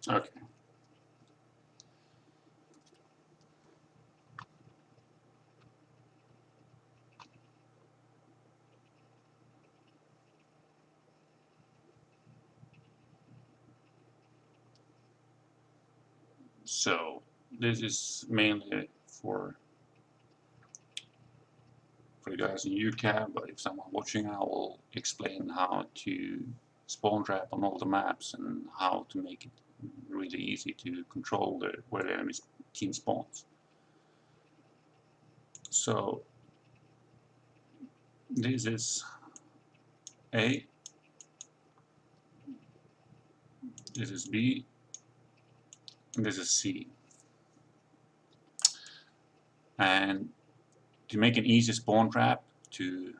Okay. So this is mainly for you guys in UK, but if someone watching, I will explain how to spawn trap on all the maps and how to make it really easy to control where the enemy team spawns. So this is A, this is B, and this is C. And to make an easy spawn trap, to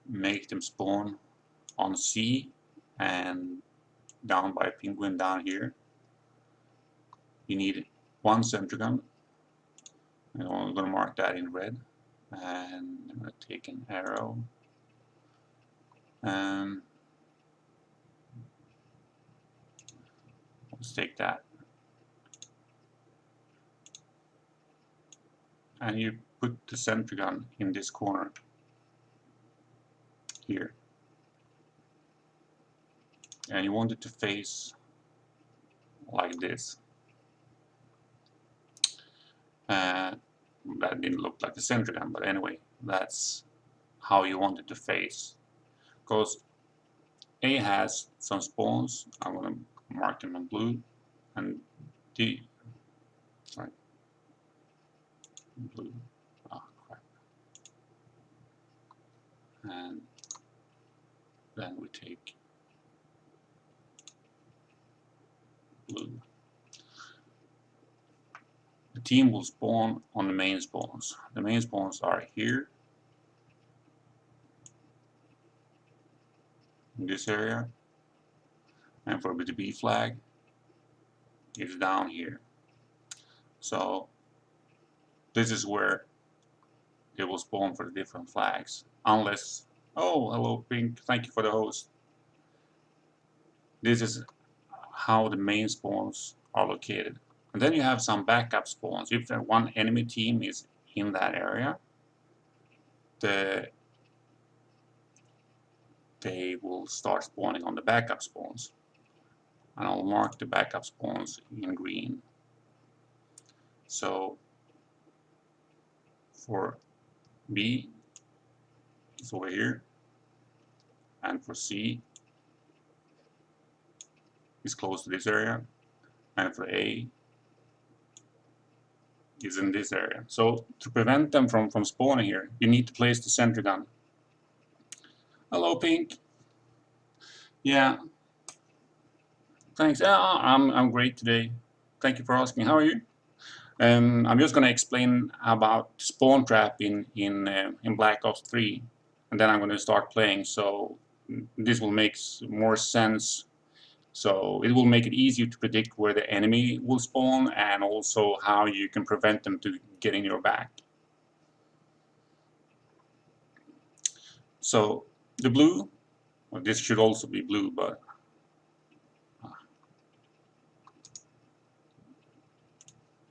make them spawn on C and down by a penguin down here, you need one sentry gun. And I'm going to mark that in red, and I'm going to take an arrow and let's take that, and you put the sentry gun in this corner here, and you want it to face like this. That didn't look like a sentry gun, but anyway, that's how you want it to face. Because A has some spawns, I'm going to mark them in blue, and D, sorry, blue, oh crap, and then we take blue. The team will spawn on the main spawns. The main spawns are here, in this area, and for the B flag is down here. So this is where it will spawn for the different flags, unless, oh hello Pink, thank you for the host. This is how the main spawns are located. And then you have some backup spawns. If one enemy team is in that area, they will start spawning on the backup spawns. And I'll mark the backup spawns in green. So for B, it's over here, and for C, it's close to this area, and for A, is in this area. So to prevent them from spawning here, you need to place the sentry gun. Hello Pink. Yeah. Thanks. I'm great today. Thank you for asking. How are you? I'm just going to explain about spawn trap in Black Ops 3, and then I'm going to start playing. So this will make more sense. So it will make it easier to predict where the enemy will spawn, and also how you can prevent them to get in your back. So the blue, well, this should also be blue, but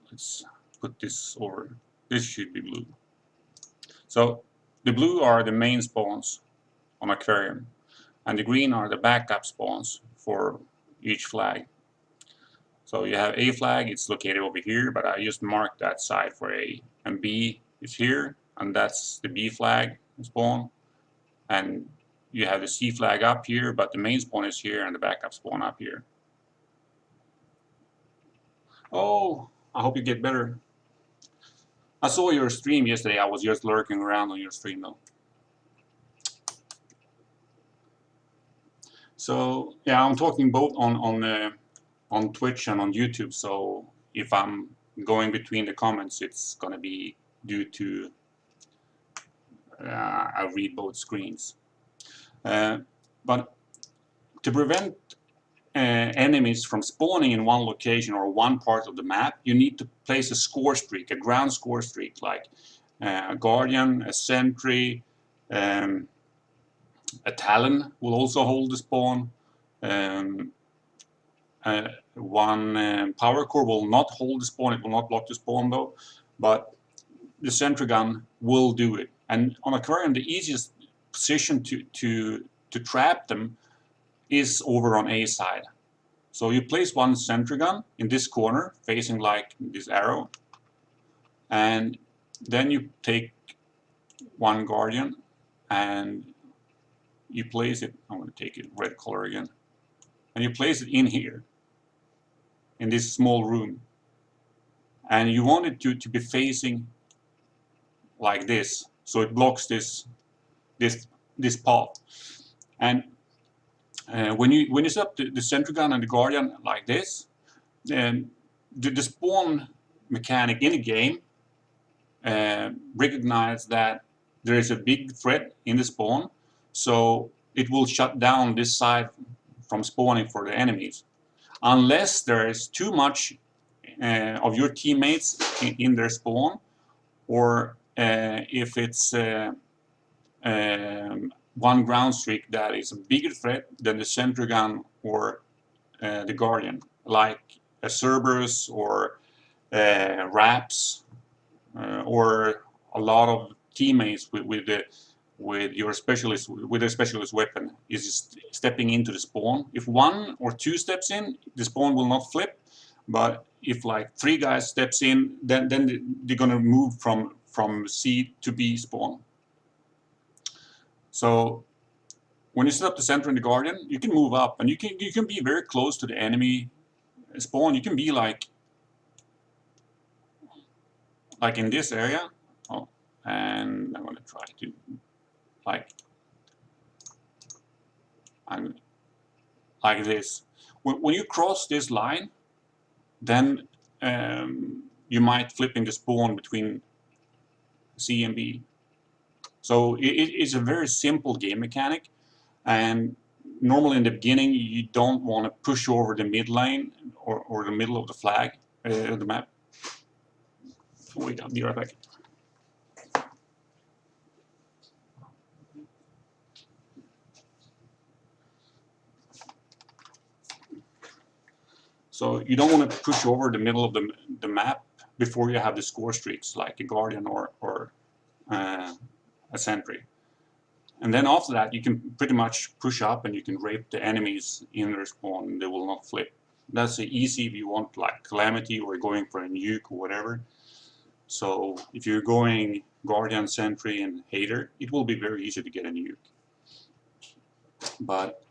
let's put this over. This should be blue. So the blue are the main spawns on aquarium, and the green are the backup spawns for each flag. So you have A flag, it's located over here, but I just marked that side for A, and B is here, and that's the B flag spawn, and you have the C flag up here, but the main spawn is here and the backup spawn up here. Oh, I hope you get better. I saw your stream yesterday. I was just lurking around on your stream though. So yeah, I'm talking both on Twitch and on YouTube. So if I'm going between the comments, it's gonna be due to I read both screens. But to prevent enemies from spawning in one location or one part of the map, you need to place a score streak, a ground score streak, like a guardian, a sentry, A Talon will also hold the spawn. One power core will not hold the spawn, it will not block the spawn though, but the sentry gun will do it. And on aquarium, the easiest position to trap them is over on A side. So you place one sentry gun in this corner, facing like this arrow, and then you take one guardian and you place it, I'm going to take it red color again, and you place it in here, in this small room. And you want it to be facing like this, so it blocks this path. And when you set up the sentry gun and the guardian like this, then the spawn mechanic in the game recognize that there is a big threat in the spawn, so it will shut down this side from spawning for the enemies, unless there is too much of your teammates in their spawn, or if it's one ground streak that is a bigger threat than the sentry gun or the guardian, like a Cerberus or Raps, or a lot of teammates with your specialist, with their specialist weapon, is stepping into the spawn. If one or two steps in, the spawn will not flip. But if like 3 guys steps in, then they're gonna move from C to B spawn. So when you set up the sentry and the guardian, you can move up, and you can be very close to the enemy spawn. You can be like in this area. Oh, and I'm gonna try to like this. When you cross this line, then you might flip in the spawn between C and B. So it's a very simple game mechanic, and normally in the beginning you don't want to push over the mid lane or the middle of the flag, the map. Wait, I'll be right back. So you don't want to push over the middle of the map before you have the score streaks, like a guardian or a sentry. And then after that, you can pretty much push up and you can rape the enemies in their spawn, and they will not flip. That's easy if you want like Calamity or going for a nuke or whatever. So if you're going Guardian, Sentry, and Hater, it will be very easy to get a nuke. But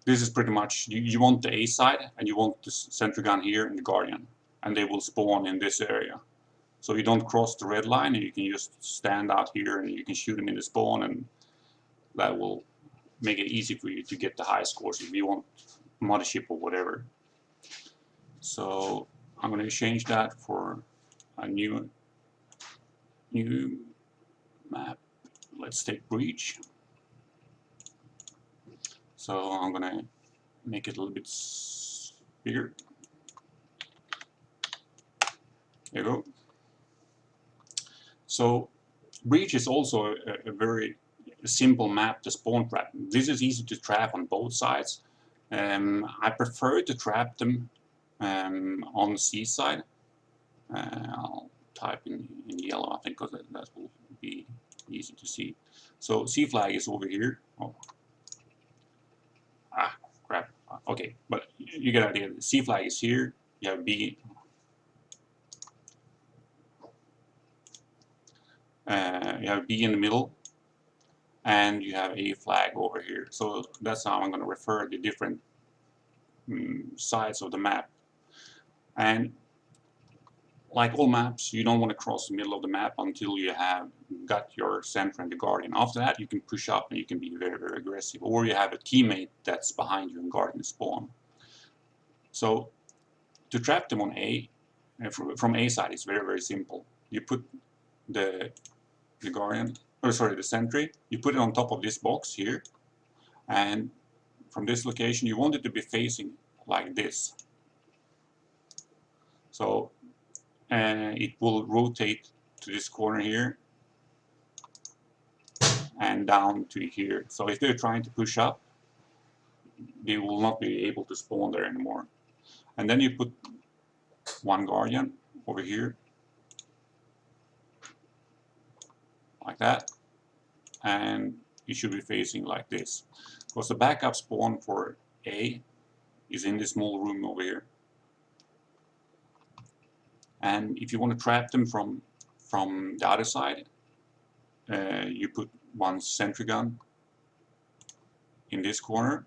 this is pretty much, you want the A side, and you want the Sentry Gun here and the Guardian, and they will spawn in this area. So you don't cross the red line, and you can just stand out here and you can shoot them in the spawn, and that will make it easy for you to get the high scores if you want Mothership or whatever. So I'm going to change that for a new map. Let's take Breach. So I'm going to make it a little bit bigger. There you go. So Breach is also a very simple map to spawn trap. This is easy to trap on both sides. I prefer to trap them on the C side. I'll type in yellow, I think, because that will be easy to see. So C flag is over here. Oh. Ah, crap. Okay, but you get the idea. C flag is here. You have B. You have B in the middle, and you have A flag over here. So that's how I'm going to refer the different sides of the map. And like all maps, you don't want to cross the middle of the map until you have got your Sentry and the Guardian. After that, you can push up and you can be very, very aggressive. Or you have a teammate that's behind you and guarding the spawn. So to trap them on A, from A side, it's very, very simple. You put the Guardian, or sorry, the Sentry, you put it on top of this box here, and from this location you want it to be facing like this. So it will rotate to this corner here, and down to here. So if they're trying to push up, they will not be able to spawn there anymore. And then you put one guardian over here, like that, and you should be facing like this. Because the backup spawn for A is in this small room over here. And if you want to trap them from the other side, you put one sentry gun in this corner,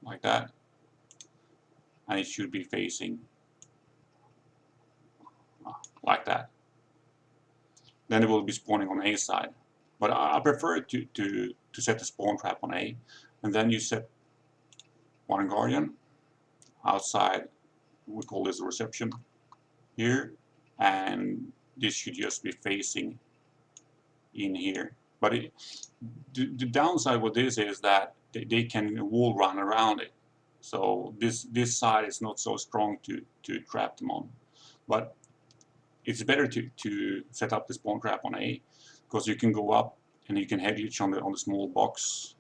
like that, and it should be facing like that. Then it will be spawning on A side. But I prefer to set the spawn trap on A, and then you set one guardian outside. We call this a reception here, and this should just be facing in here. But the downside with this is that they can wall run around it. So this side is not so strong to trap them on. But it's better to set up the spawn trap on A, because you can go up and you can head glitch on the small box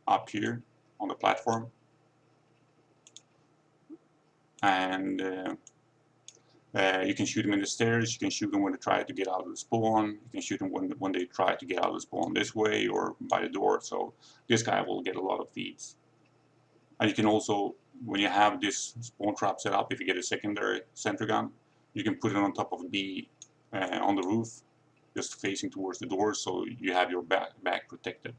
up here on the platform. And you can shoot them in the stairs, you can shoot them when they try to get out of the spawn, you can shoot them when they try to get out of the spawn this way or by the door. So this guy will get a lot of feeds. And you can also, when you have this spawn trap set up, if you get a secondary sentry gun, you can put it on top of B on the roof, just facing towards the door, so you have your back protected.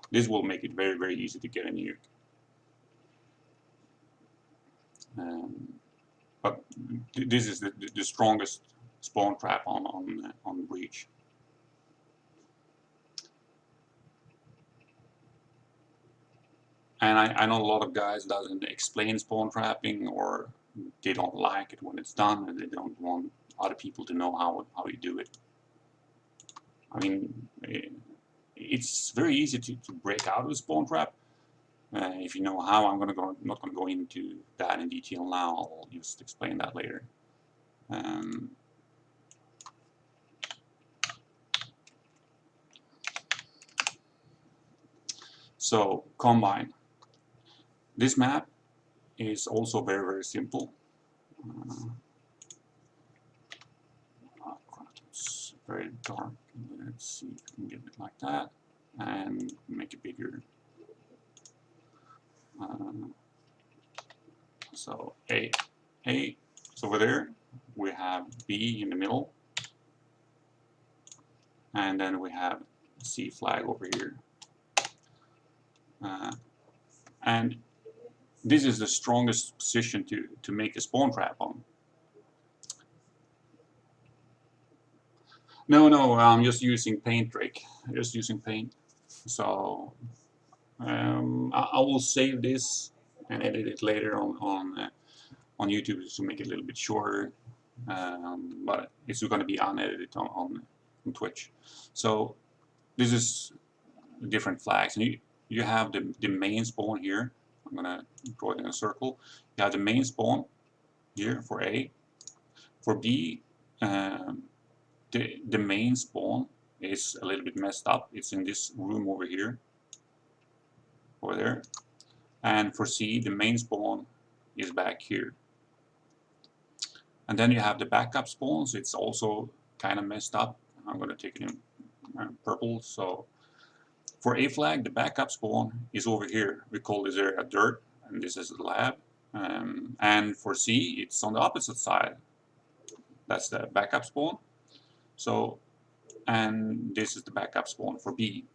This will make it very, very easy to get a nuke. But this is the strongest spawn trap on Breach. And I know a lot of guys doesn't explain spawn trapping, or they don't like it when it's done, and they don't want other people to know how you do it. I mean, it's very easy to break out of a spawn trap. If you know how, I'm not going to go into that in detail now. I'll just explain that later. So, Combine. This map is also very, very simple. It's very dark. Let's see if we can get it like that and make it bigger. So A is over there. We have B in the middle, and then we have C flag over here. And this is the strongest position to make a spawn trap on. No, I'm just using paint trick. Just using paint. So I will save this and edit it later on YouTube to make it a little bit shorter. But it's going to be unedited on Twitch. So this is different flags, and you have the main spawn here. I'm going to draw it in a circle. You have the main spawn here for A. For B, the main spawn is a little bit messed up. It's in this room over here, over there. And for C, the main spawn is back here. And then you have the backup spawns. It's also kind of messed up. I'm going to take it in purple. So for A flag, the backup spawn is over here. We call this area dirt, and this is the lab. And for C, it's on the opposite side. That's the backup spawn. So, and this is the backup spawn for B.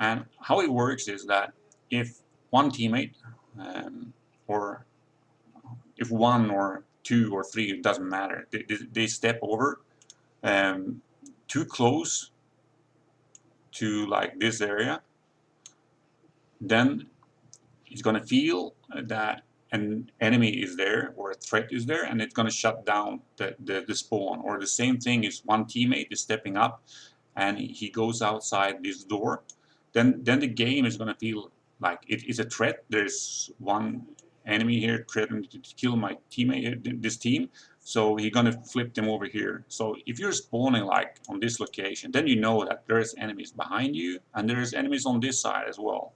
And how it works is that if one teammate, or if one or two or three, it doesn't matter, they step over too close to like this area, then it's going to feel that an enemy is there or a threat is there, and it's going to shut down the spawn. Or the same thing is one teammate is stepping up and he goes outside this door, then the game is going to feel like it is a threat. There's one enemy here threatening to kill my teammate, this team, So he's gonna flip them over here. So if you're spawning like on this location, then you know that there's enemies behind you and there's enemies on this side as well.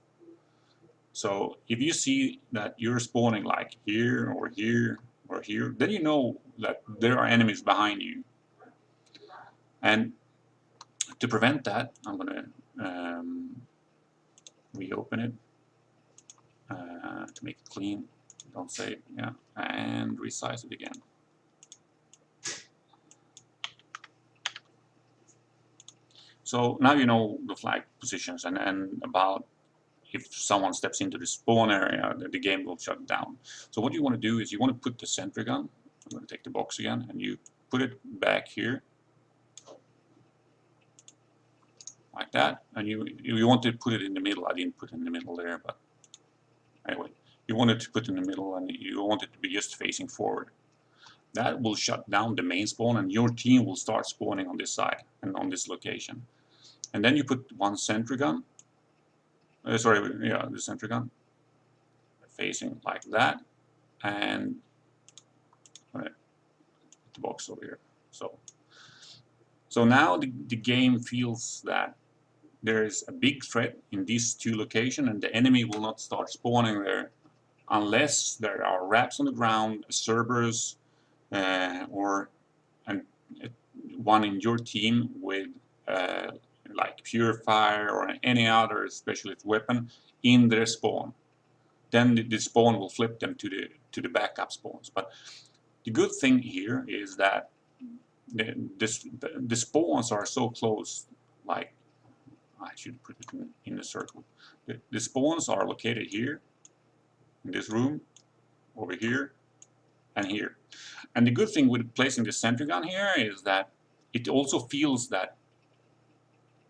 So if you see that you're spawning like here or here or here, then you know that there are enemies behind you. And to prevent that, I'm gonna reopen it to make it clean. Don't save, yeah, and resize it again. So now you know the flag positions and about if someone steps into the spawn area, the game will shut down. So what you want to do is you want to put the sentry gun. I'm going to take the box again, and you put it back here, like that. And you want to put it in the middle. I didn't put it in the middle there, but anyway, you want it to put in the middle, and you want it to be just facing forward. That will shut down the main spawn, and your team will start spawning on this side and on this location. And then you put one sentry gun. The sentry gun facing like that, and the box over here. So now the game feels that there is a big threat in these two locations, and the enemy will not start spawning there unless there are wraps on the ground, Cerberus, or one in your team with like Purifier or any other specialist weapon in their spawn. Then the spawn will flip them to the backup spawns. But the good thing here is that the spawns are so close. Like, I should put it in a circle. The spawns are located here, in this room, over here, and here. And the good thing with placing the sentry gun here is that it also feels that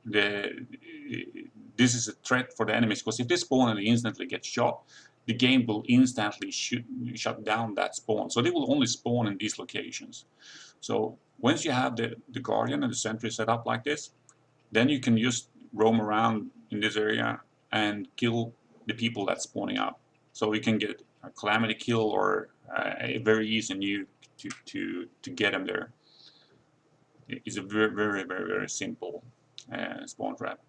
this is a threat for the enemies, because if they spawn and they instantly get shot, the game will instantly shut down that spawn. So they will only spawn in these locations. So once you have the Guardian and the Sentry set up like this, then you can just roam around in this area and kill the people that's spawning up. So you can get a calamity kill or a very easy nuke to get them there. It's a very simple spawn trap.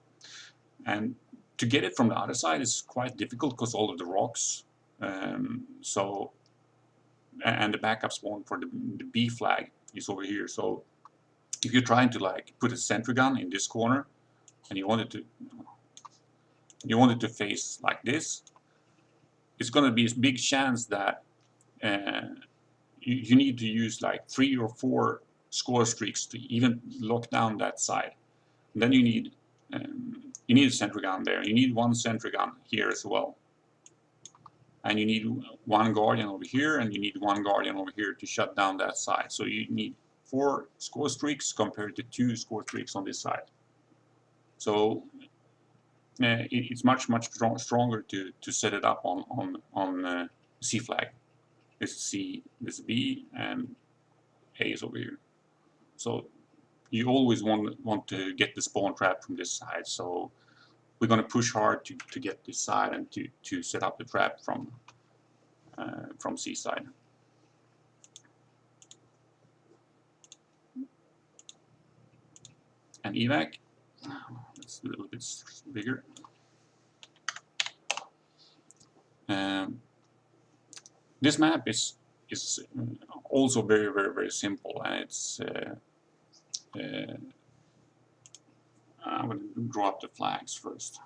And to get it from the other side is quite difficult because all of the rocks. And the backup spawn for the B flag is over here. So if you're trying to like put a sentry gun in this corner and you want it to face like this, it's going to be a big chance that you need to use like 3 or 4 score streaks to even lock down that side. And then you need a sentry gun there. You need one sentry gun here as well. And you need one Guardian over here, and you need one Guardian over here to shut down that side. So you need 4 score streaks compared to 2 score streaks on this side. So it's much stronger to set it up on C flag. This is C, this is B, and A is over here. So you always want to get the spawn trap from this side. So we're going to push hard to get this side and to set up the trap from C side. And evac, it's a little bit bigger. This map is also very simple, and it's I'm going to draw up the flags first.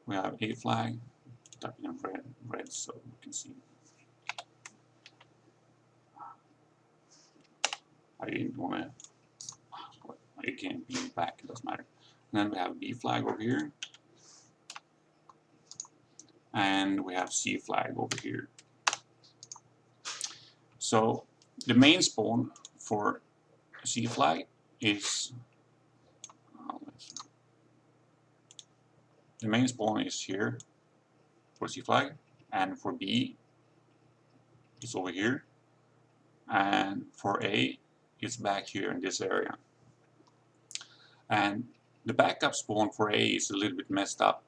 We have A flag, typing in red so you can see. I didn't want to. It can't be back, it doesn't matter. And then we have B flag over here. And we have C flag over here. So the main spawn for C flag is the main spawn is here for C flag, and for B it's over here, and for A it's back here in this area. And the backup spawn for A is a little bit messed up.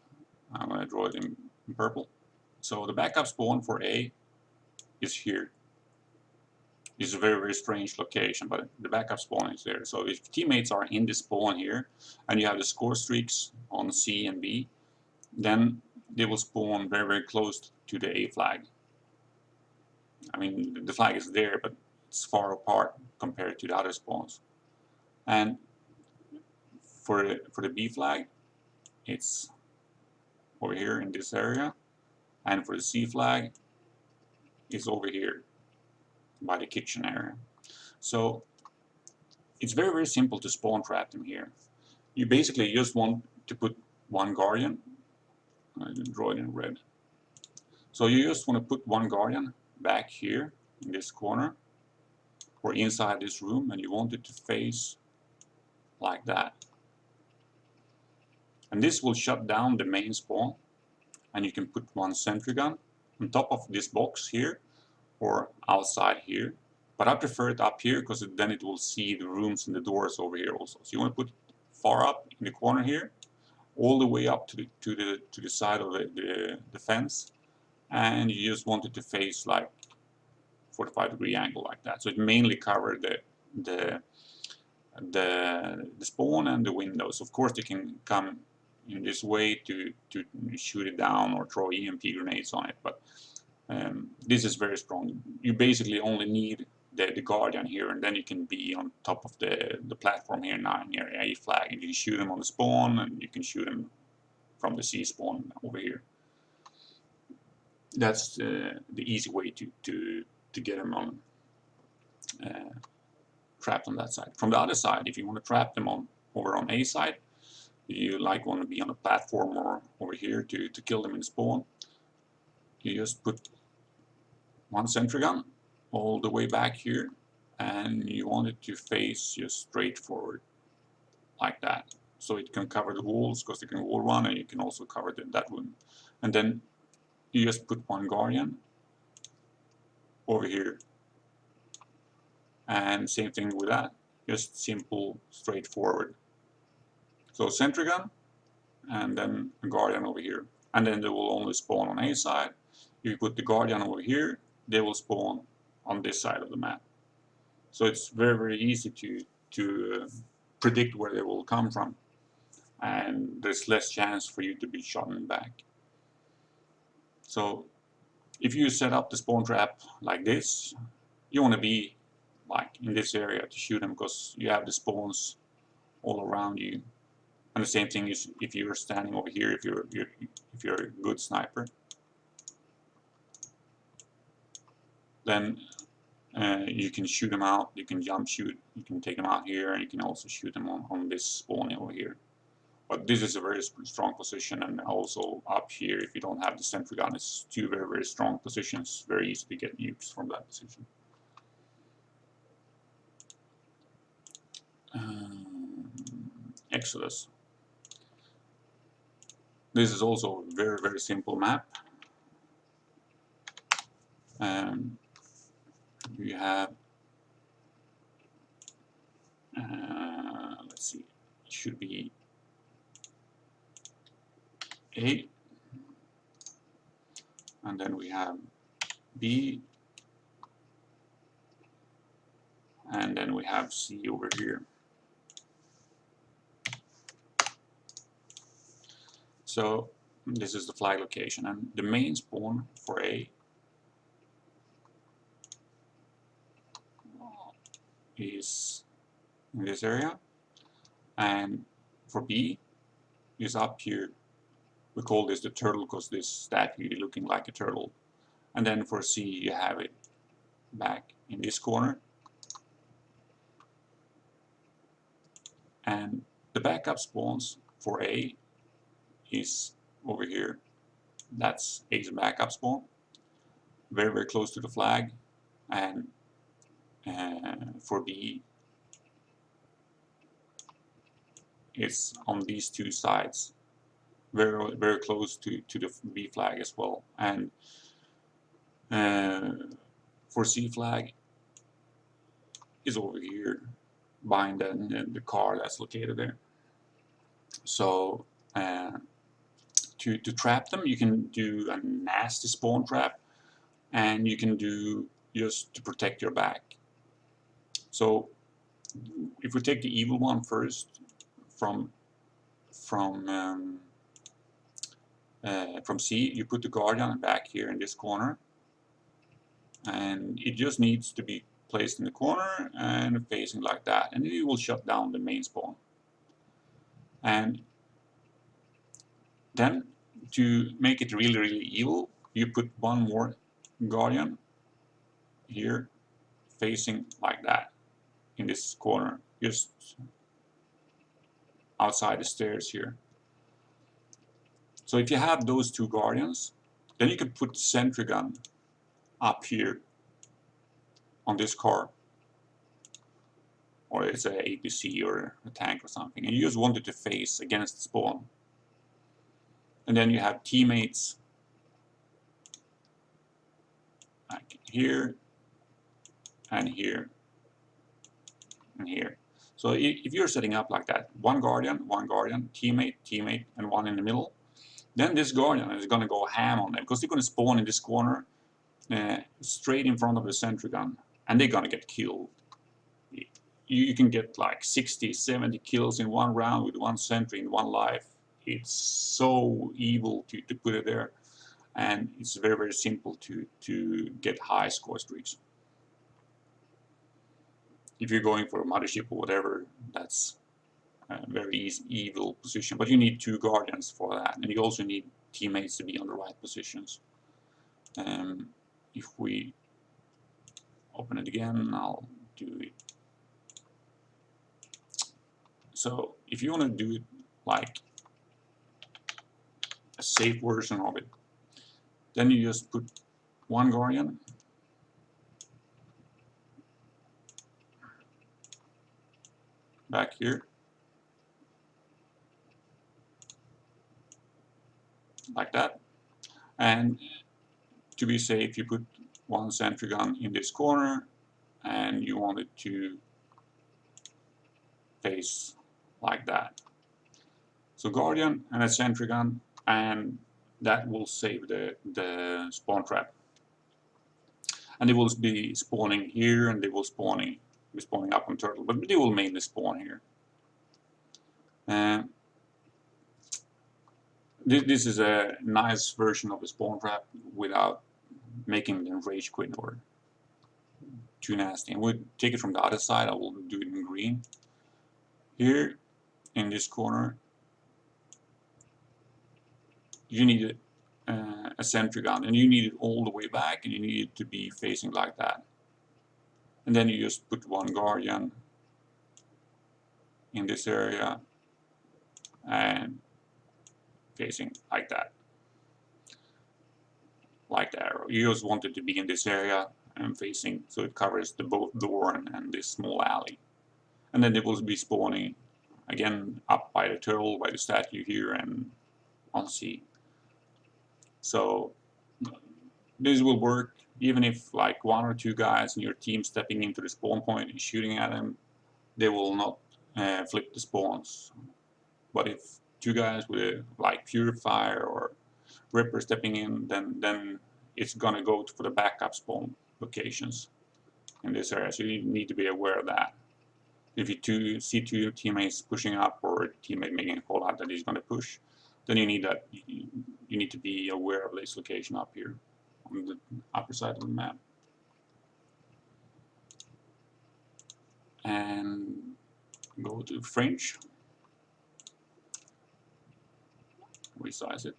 I'm going to draw it in purple. So the backup spawn for A is here. This is a very, very strange location, but the backup spawn is there. So if teammates are in the spawn here, and you have the score streaks on C and B, then they will spawn very, very close to the A flag. I mean, the flag is there, but it's far apart compared to the other spawns. And for the B flag, it's over here in this area, and for the C flag, it's over here by the kitchen area. So it's very, very simple to spawn trap them here. You basically just want to put one guardian. I didn't draw it in red. So you just want to put one guardian back here in this corner or inside this room, and you want it to face like that. And this will shut down the main spawn, and you can put one sentry gun on top of this box here or outside here. But I prefer it up here because then it will see the rooms and the doors over here also. So you want to put far up in the corner here, all the way up to the side of the fence, and you just want it to face like 45-degree angle like that. So it mainly covers the spawn and the windows. Of course, they can come in this way to shoot it down or throw EMP grenades on it, but this is very strong. You basically only need the guardian here, and then you can be on top of the platform here now near A flag, and you can shoot them on the spawn, and you can shoot them from the C spawn over here. That's the easy way to get them on trapped on that side. From the other side, if you want to trap them over on A side, you want to be on a platform or over here to kill them in spawn, you just put one sentry gun all the way back here, and you want it to face just straight forward like that, so it can cover the walls, because they can wall run, and you can also cover that room. And then you just put one guardian over here, and same thing with that, just simple, straightforward. So sentry gun, and then a guardian over here, and then they will only spawn on A side. If you put the guardian over here, they will spawn on this side of the map. So it's very, very easy to predict where they will come from, and there's less chance for you to be shot in the back. So if you set up the spawn trap like this, you want to be like in this area to shoot them, because you have the spawns all around you. And the same thing is if you're standing over here, if you're a good sniper, then you can shoot them out, you can jump shoot, you can take them out here, and you can also shoot them on this spawn over here. But this is a very strong position, and also up here, if you don't have the sentry gun, it's two very, very strong positions, very easy to get nukes from that position. Exodus. This is also a very, very simple map. You have, let's see, it should be A, and then we have B, and then we have C over here. So this is the flag location, and the main spawn for A is in this area, and for B is up here. We call this the turtle because this statue is looking like a turtle. And then for C you have it back in this corner, and the backup spawns for A is over here. That's A's backup spawn, very, very close to the flag. And for B, it's on these two sides, very, very close to the B flag as well. And for C flag is over here behind the car that's located there. So to trap them, you can do a nasty spawn trap, and you can do just to protect your back. So if we take the evil one first from C, you put the guardian back here in this corner, and it just needs to be placed in the corner and facing like that, and it will shut down the main spawn. And then to make it really evil, you put one more guardian here facing like that in this corner, just outside the stairs here. So if you have those two guardians, then you can put the sentry gun up here on this car, or it's a APC or a tank or something, and you just want it to face against the spawn. And then you have teammates like here and here and here. So if you're setting up like that, one guardian, teammate, and one in the middle, then this guardian is going to go ham on them, because they're going to spawn in this corner straight in front of the sentry gun, and they're going to get killed. You can get like 60, 70 kills in one round with one sentry in one life. It's so evil to put it there, and it's very simple to get high score streaks. If you're going for a mothership or whatever, that's a very easy, evil position. But you need two guardians for that, and you also need teammates to be on the right positions. If we open it again, I'll do it. So if you want to do it like a safe version of it, then you just put one guardian back here, like that, and to be safe you put one sentry gun in this corner, and you want it to face like that. So guardian and a sentry gun, and that will save the spawn trap. And they will be spawning here, and they will be spawning up on turtle, but they will mainly spawn here. This is a nice version of the spawn trap without making them rage quit or too nasty. And we'll take it from the other side. I will do it in green. Here in this corner, you need a sentry gun, and you need it all the way back, and you need it to be facing like that. And then you just put one guardian in this area and facing like that, like the arrow. You just want it to be in this area and facing, so it covers both door and this small alley. And then they will be spawning again up by the turtle, by the statue here, and on C. So this will work even if like one or two guys in your team stepping into the spawn point and shooting at them, they will not flip the spawns. But if two guys with like Purifier or Ripper stepping in, then it's gonna go for the backup spawn locations in this area. So you need to be aware of that. If you see two teammates pushing up, or a teammate making a call out that he's gonna push, then you need to be aware of this location up here on the upper side of the map. And go to Fringe, resize it.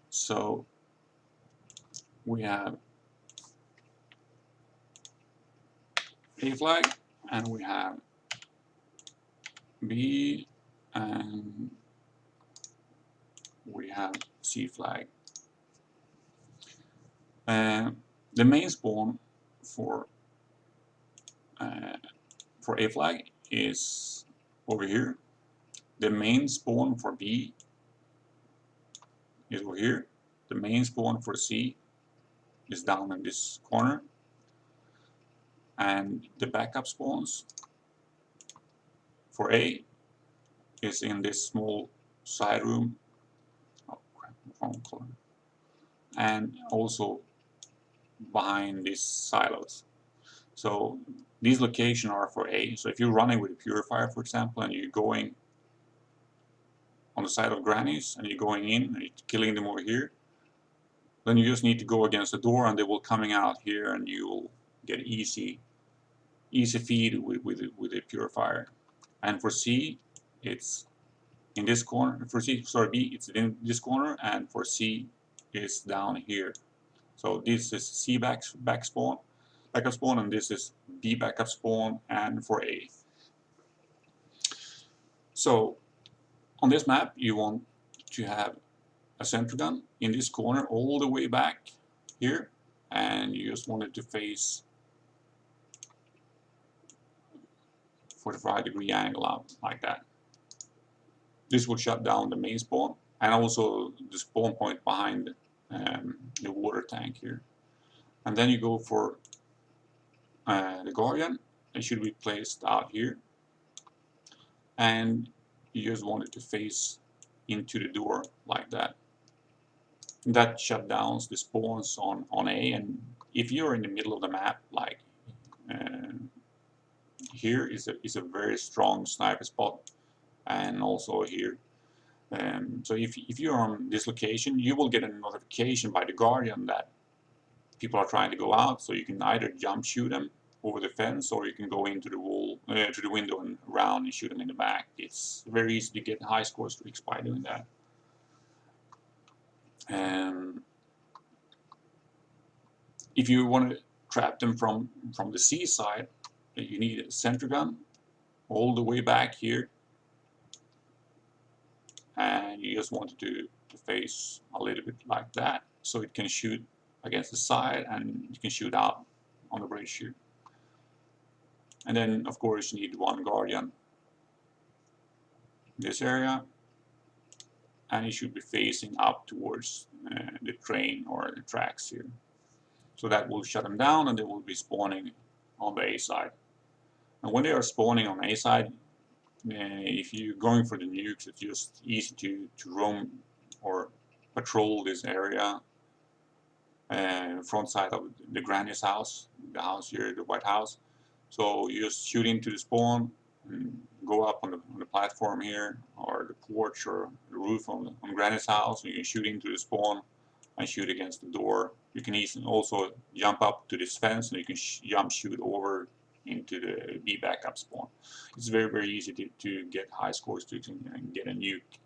So we have A flag, and we have B, and we have C flag. The main spawn for A flag is over here. The main spawn for B is over here. The main spawn for C is down in this corner. And the backup spawns for A is in this small side room. Oh crap, wrong color. And also behind these silos. So these locations are for A. So if you're running with a purifier, for example, and you're going on the side of grannies and you're going in and you're killing them over here, then you just need to go against the door and they will coming out here and you'll get easy feed with a purifier. And for C, it's in this corner. For C, sorry, B, it's in this corner, and for C, it's down here. So this is C backup spawn, and this is B backup spawn, and for A. So on this map, you want to have a center gun in this corner all the way back here, and you just want it to face 45-degree angle out like that. This will shut down the main spawn and also the spawn point behind the water tank here. And then you go for the Guardian. It should be placed out here, and you just want it to face into the door like that. That shut down the spawns on A, and if you're in the middle of the map, like here is a very strong sniper spot, and also here. So if you're on this location, you will get a notification by the Guardian that people are trying to go out, so you can either jump shoot them over the fence, or you can go into the wall, to the window and around and shoot them in the back. It's very easy to get high score streaks by doing that. If you want to trap them from the C side, you need a center gun all the way back here, and you just want it to face a little bit like that, so it can shoot against the side and you can shoot out on the bridge here. And then of course you need one Guardian in this area, and it should be facing up towards the train or the tracks here. So that will shut them down, and they will be spawning on the A side. And when they are spawning on A side, if you're going for the nukes, it's just easy to roam or patrol this area, front side of the granny's house, the house here, the White House. So you just shoot into the spawn and go up on the platform here, or the porch or the roof on granny's house, and you can shoot into the spawn and shoot against the door. You can also jump up to this fence, and you can jump shoot over into the B backup spawn. It's very easy to get high scores and get a nuke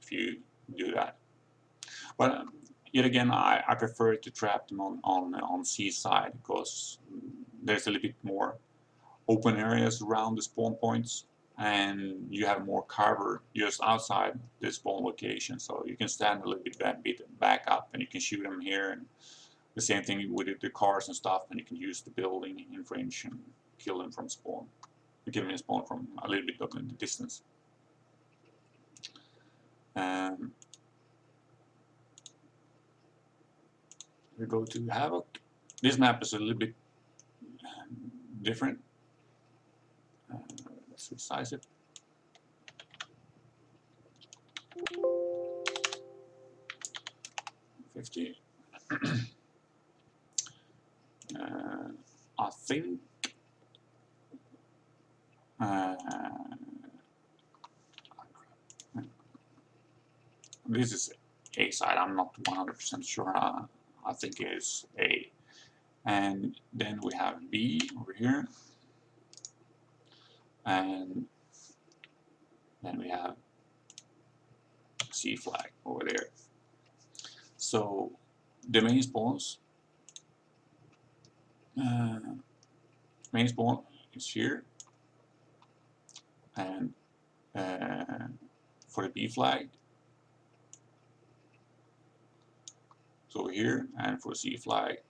if you do that. But yet again, I prefer to trap them on C side, because there's a little bit more open areas around the spawn points, and you have more cover just outside the spawn location, so you can stand a little bit back up and you can shoot them here. And the same thing with the cars and stuff, and you can use the building in range and kill them from spawn. You kill them in spawn from a little bit of the distance. We go to Havoc. This map is a little bit different. Let's resize it. I think this is A side. I'm not 100% sure. I think it is A. And then we have B over here. And then we have C flag over there. So the main spawns, main spawn is here, and for the B flag it's over here, and for C flag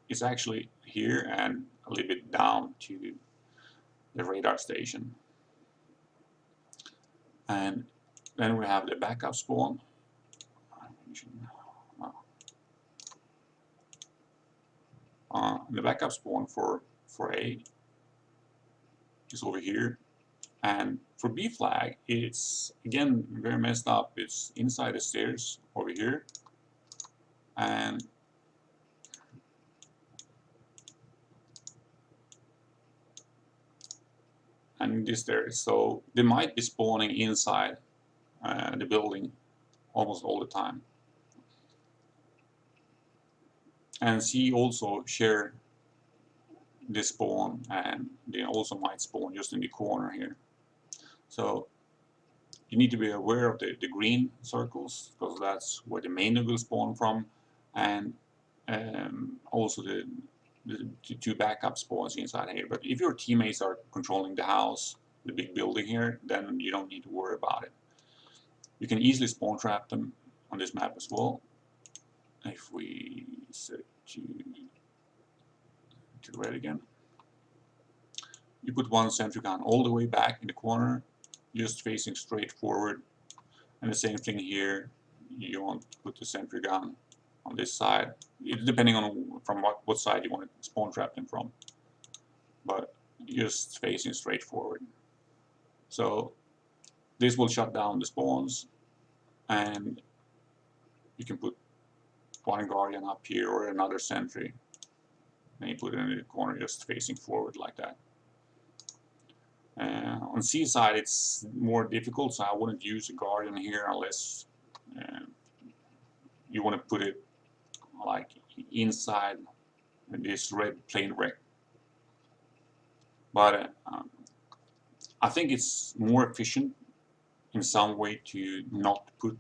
it's actually here and a little bit down to the radar station. And then we have the backup spawn. The backup spawn for A is over here, and for B flag it's again very messed up. It's inside the stairs over here, and and this there. So they might be spawning inside the building almost all the time. And C also share this spawn, and they also might spawn just in the corner here. So you need to be aware of the green circles, because that's where the main will spawn from, and also the two backup spawns inside here. But if your teammates are controlling the house, the big building here, then you don't need to worry about it. You can easily spawn trap them on this map as well. If we set to red again, you put one sentry gun all the way back in the corner, just facing straight forward. And the same thing here, you want to put the sentry gun on this side, depending on from what side you want to spawn trap them from, but just facing straight forward. So this will shut down the spawns, and you can put one guardian up here or another sentry, and you put it in the corner just facing forward like that. On C side it's more difficult, so I wouldn't use a guardian here unless you want to put it like inside this red plain wreck. But I think it's more efficient in some way to not put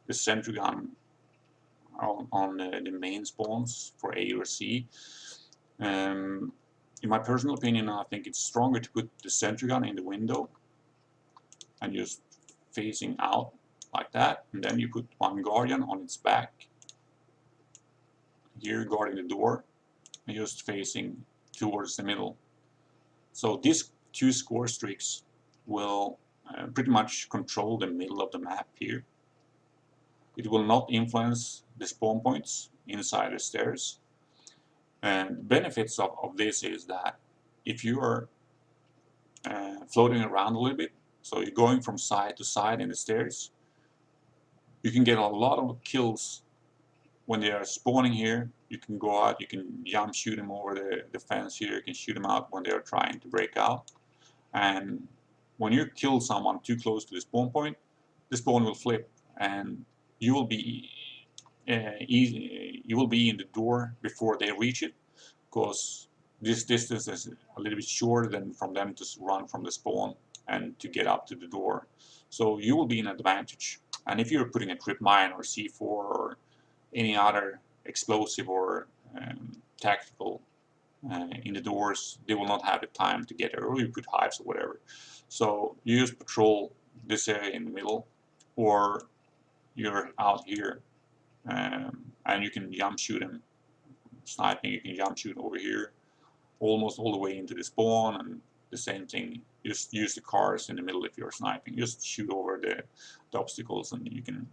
the sentry gun on the main spawns for A or C. In my personal opinion, I think it's stronger to put the sentry gun in the window and just facing out like that, and then you put one guardian on its back here guarding the door and just facing towards the middle. So these two score streaks will pretty much control the middle of the map here. It will not influence the spawn points inside the stairs. And the benefits of this is that if you are floating around a little bit, so you're going from side to side in the stairs, you can get a lot of kills when they are spawning here. You can go out, you can jump shoot them over the fence here, you can shoot them out when they are trying to break out. And when you kill someone too close to the spawn point, the spawn will flip and you will be in the door before they reach it, because this distance is a little bit shorter than from them to run from the spawn and to get up to the door. So you will be in an advantage. And if you're putting a trip mine or C4 or any other explosive or tactical in the doors, they will not have the time to get there, or you put hives or whatever. So you just patrol this area in the middle, or you're out here and you can jump shoot them. Sniping, you can jump shoot over here almost all the way into the spawn, and the same thing, just use the cars in the middle if you're sniping. Just shoot over the obstacles and you can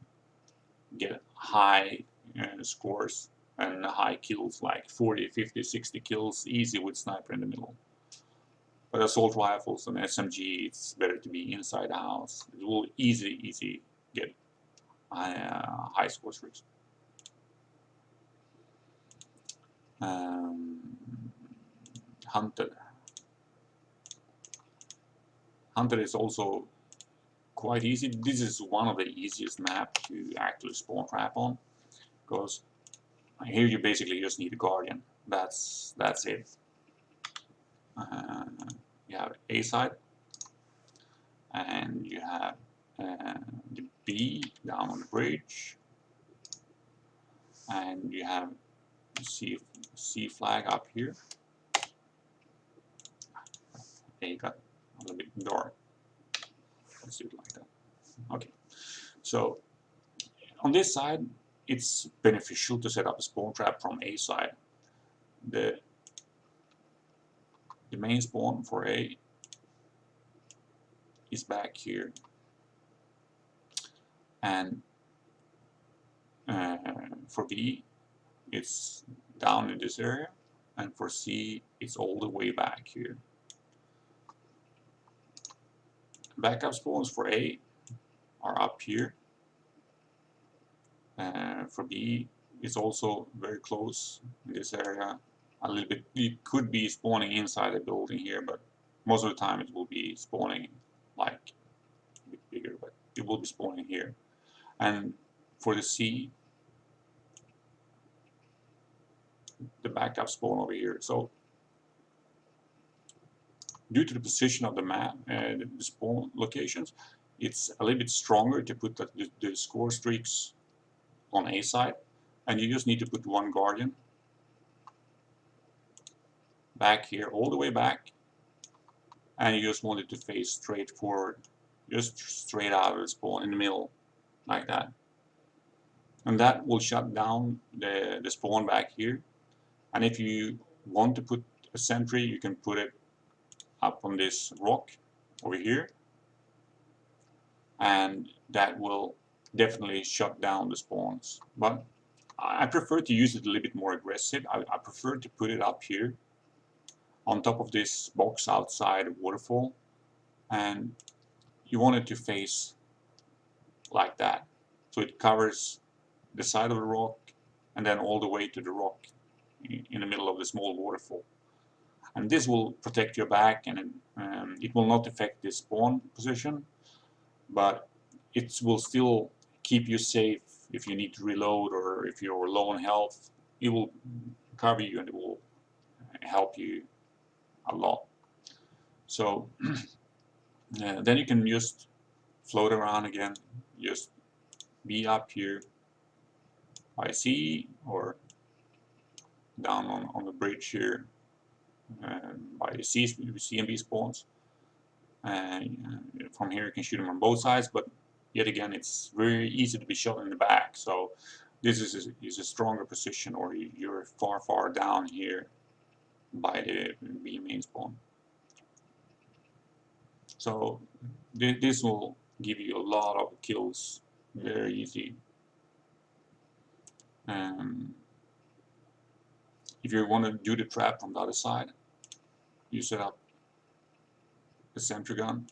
get high scores and high kills, like 40, 50, 60 kills easy with sniper in the middle. But assault rifles and SMG, it's better to be inside the house. It will easy get high score streaks. Hunted is also quite easy. This is one of the easiest maps to actually spawn trap on, because here you basically just need a guardian. That's it. You have A side, and you have the B down on the bridge, and you have C flag up here. A got a little bit dark. Let's do it like that. Okay. So on this side, it's beneficial to set up a spawn trap from A side. The main spawn for A is back here, and for B it's down in this area, and for C it's all the way back here. Backup spawns for A are up here. For B it's also very close in this area. A little bit, it could be spawning inside the building here, but Most of the time it will be spawning like a bit bigger, but it will be spawning here. And for the C, the backup spawn over here. So due to the position of the map and the spawn locations, it's a little bit stronger to put the score streaks on A side, and you just need to put one guardian back here, all the way back, and you just want it to face straight forward, just straight out of the spawn in the middle, like that. And that will shut down the spawn back here. And if you want to put a sentry, you can put it up on this rock over here, and that will definitely shut down the spawns. But I prefer to use it a little bit more aggressive. I prefer to put it up here on top of this box outside the waterfall, and you want it to face like that, so it covers the side of the rock and then all the way to the rock in the middle of the small waterfall. And this will protect your back, and it will not affect the spawn position, but it will still keep you safe if you need to reload or if you're low on health. It will cover you and it will help you a lot. So then you can just float around again, just be up here by sea or down on the bridge here by the CMB spawns. From here you can shoot them on both sides, but yet again it's very easy to be shot in the back. So this is a stronger position, or you're far down here by the B main spawn. So this will give you a lot of kills, very easy. If you want to do the trap from the other side, you set up the sentry gun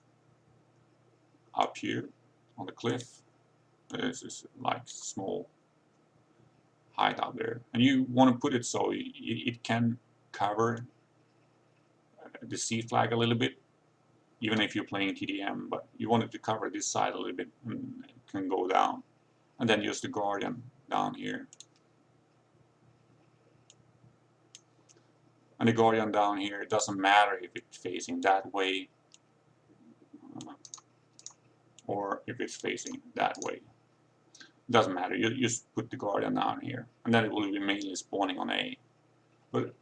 up here on the cliff. This is like small height out there, and you want to put it so it can cover the C flag a little bit, even if you're playing TDM, but you want it to cover this side a little bit and it can go down. And then just the guardian down here. And the guardian down here, it doesn't matter if it's facing that way or if it's facing that way. It doesn't matter, you just put the guardian down here, and then it will be mainly spawning on A. But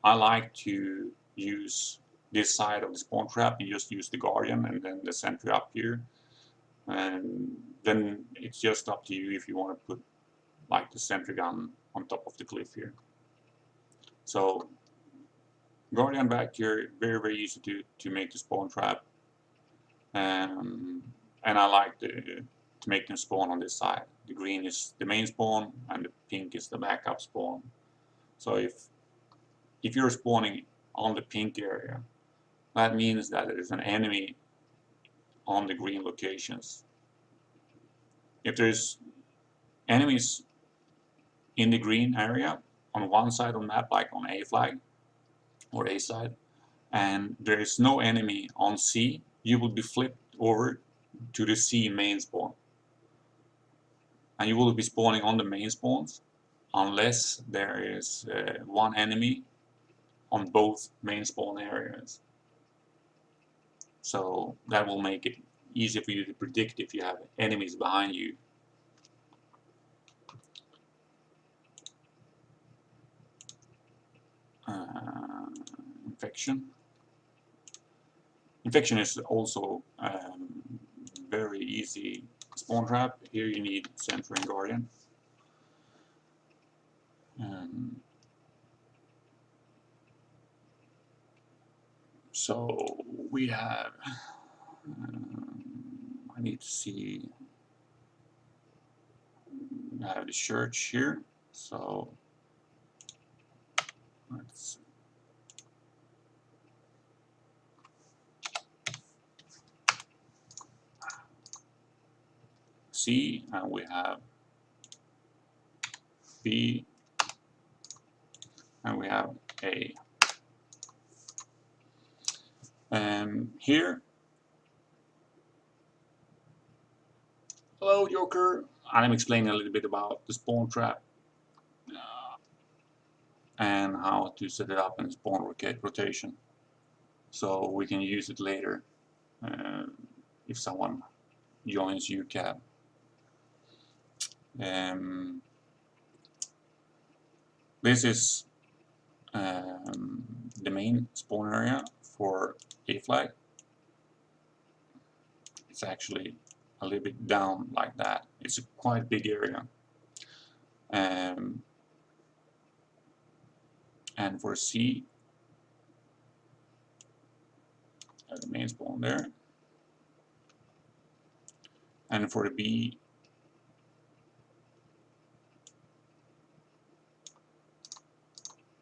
I like to use this side of the spawn trap and just use the guardian and then the sentry up here. And then it's just up to you if you want to put like the sentry gun on top of the cliff here. So guardian back here, very easy to make the spawn trap. And I like to make them spawn on this side. The green is the main spawn and the pink is the backup spawn. So if you're spawning on the pink area, that means that there is an enemy on the green locations. If there's enemies in the green area on one side of the map, like on A flag or A side, and there is no enemy on C, you will be flipped over to the C main spawn. And you will be spawning on the main spawns unless there is one enemy on both main spawn areas. So that will make it easier for you to predict if you have enemies behind you. Infection is also very easy spawn trap. Here you need sentry and guardian. So we have, I need to see, I have the church here, so let's C, and we have B, and we have A. Here, hello Joker, I'm explaining a little bit about the spawn trap and how to set it up in spawn rotation, so we can use it later if someone joins UCAB. This is the main spawn area for A flag. It's actually a little bit down like that. It's a quite big area. And for C, the main spawn there. And for the B,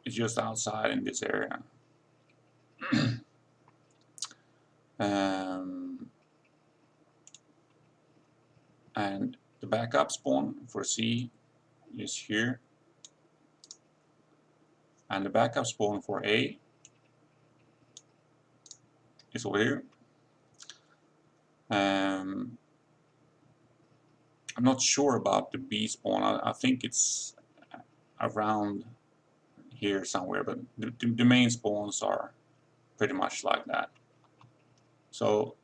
it's just outside in this area. And the backup spawn for C is here. And the backup spawn for A is over here. I'm not sure about the B spawn. I think it's around here somewhere, but the main spawns are pretty much like that. So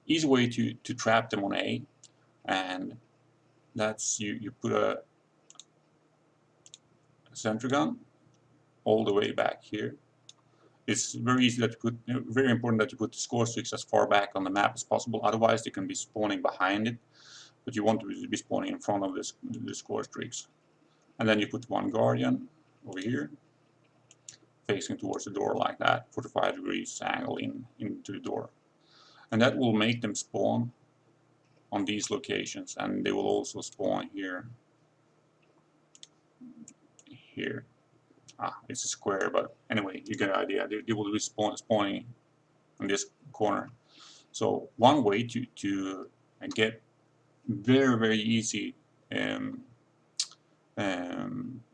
easy way to trap them on A, and that's you put a sentry gun all the way back here. It's very easy that you put, very important that you put the score streaks as far back on the map as possible. Otherwise, they can be spawning behind it, but you want to be spawning in front of the score streaks. And then you put one guardian over here, facing towards the door like that, 45 degrees angle into the door. And that will make them spawn on these locations, and they will also spawn here. Here. It's a square, but anyway, you get the idea. They will be spawning in this corner. So one way to get very, very easy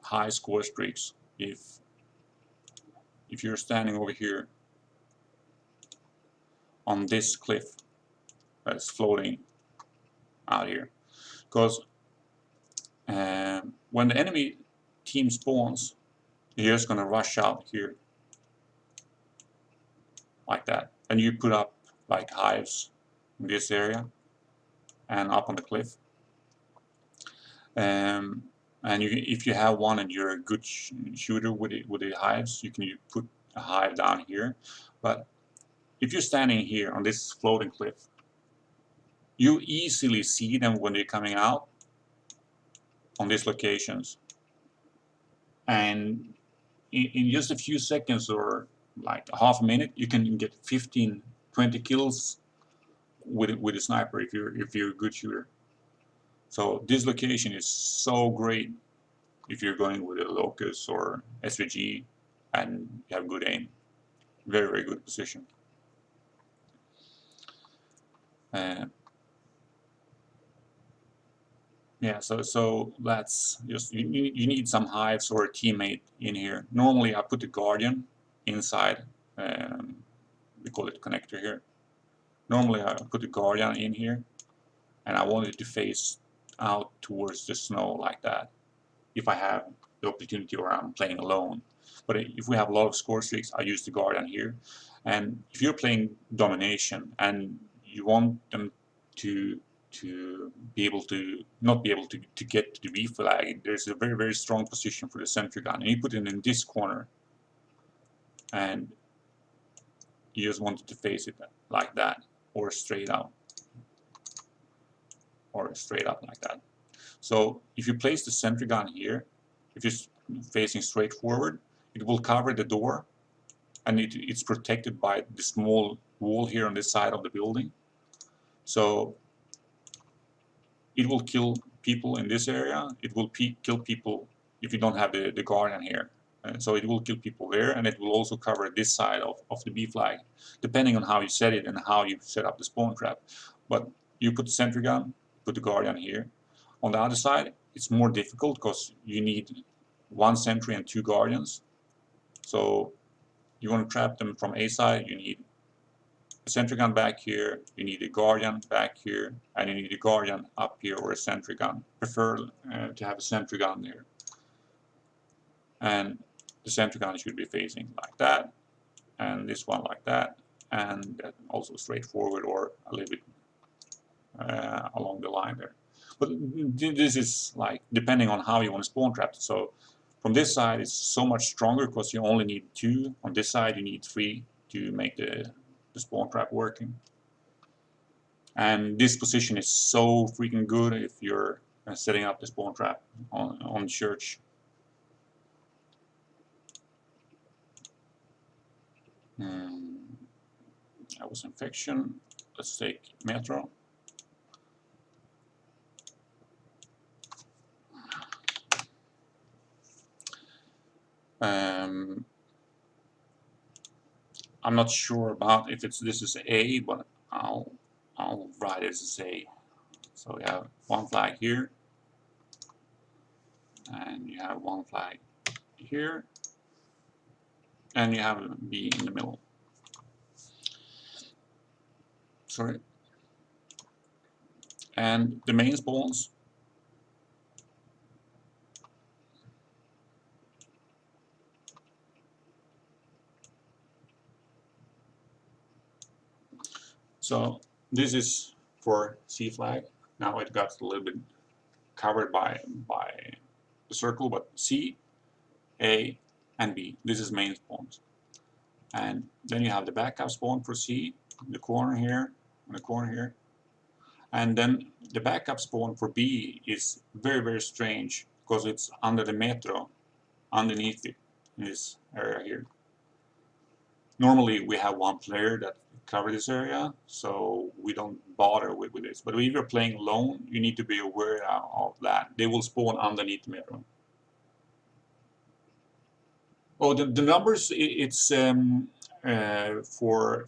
high score streaks, if you're standing over here on this cliff that's floating out here, because when the enemy team spawns, you're just going to rush out here like that, and you put up like hives in this area and up on the cliff. And if you have one and you're a good shooter with the hives, you can put a hive down here. But if you're standing here on this floating cliff, you easily see them when they're coming out on these locations, and in just a few seconds or like a half a minute, you can get 15-20 kills with a sniper if you're a good shooter. So this location is so great if you're going with a locus or SVG and you have good aim. Very, very good position. Yeah, so that's just, you need some hives or a teammate in here. Normally I put the guardian inside, we call it connector here. Normally I put the guardian in here, and I want it to face out towards the snow like that, if I have the opportunity or I'm playing alone. But if we have a lot of score streaks, I use the guardian here. And if you're playing domination and you want them to be able to not be able to get to the B flag, there's a very, very strong position for the sentry gun, and you put it in this corner, and you just want it to face it like that, or straight out, like that. So if you place the sentry gun here, if it's facing straight forward, it will cover the door, and it's protected by the small wall here on this side of the building. So it will kill people in this area. It will kill people if you don't have the guardian here. So it will kill people there, and it will also cover this side of the B flag, depending on how you set it and how you set up the spawn trap. But you put the sentry gun, put the guardian here. On the other side, it's more difficult because you need one sentry and two guardians. So you want to trap them from A side, you need a sentry gun back here, you need a guardian back here, and you need a guardian up here or a sentry gun. Prefer to have a sentry gun there. And the sentry gun should be facing like that, and this one like that, and also straightforward or a little bit along the line there. But this is like depending on how you want to spawn trap. So from this side it's so much stronger because you only need 2. On this side you need 3 to make the spawn trap working. And this position is so freaking good if you're setting up the spawn trap on church. That was infection. Let's take metro. I'm not sure about if this is A, but I'll write it as A. So we have one flag here, and you have one flag here, and you have a B in the middle. Sorry. And the main spawns. So this is for C flag. Now it got a little bit covered by the circle, but C, A, and B. This is main spawns. And then you have the backup spawn for C, in the corner here, and the corner here. And then the backup spawn for B is very, very strange because it's under the metro, underneath it, in this area here. Normally we have one player that covers this area, so we don't bother with this. But if you're playing alone, you need to be aware of that. They will spawn underneath the metro. Oh, the numbers, it's for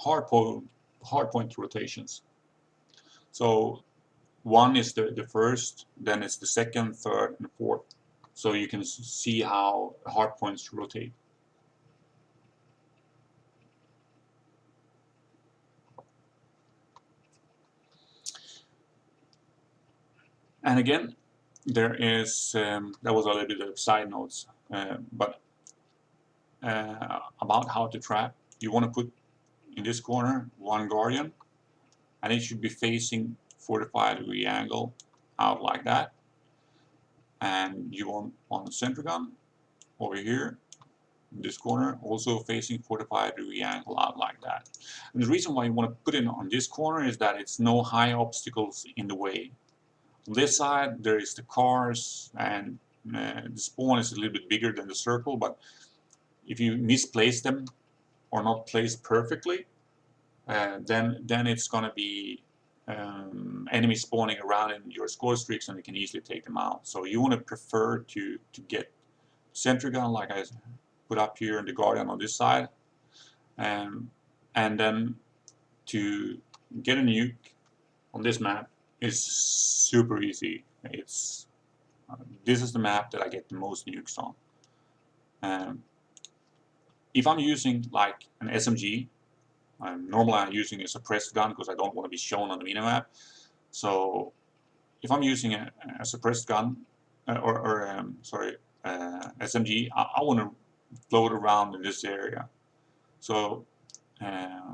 hardpoint rotations. So 1 is the first, then it's the second, third, and fourth. So you can see how hardpoints rotate. And again, there is that was a little bit of side notes, but about how to trap. You want to put in this corner one guardian, and it should be facing 45-degree angle out like that. And you want one sentry gun over here in this corner, also facing 45-degree angle out like that. And the reason why you want to put it on this corner is that it's no high obstacles in the way. On this side there is the cars, and the spawn is a little bit bigger than the circle, but if you misplace them or not placed perfectly, then it's going to be enemies spawning around in your score streaks, and you can easily take them out. So you want to prefer to get sentry gun like I put up here and the guardian on this side, and then to get a nuke on this map is super easy. It's this is the map that I get the most nukes on. If I'm using like an SMG, normally I'm using a suppressed gun because I don't want to be shown on the minimap. So if I'm using a suppressed gun SMG, I want to float around in this area. So I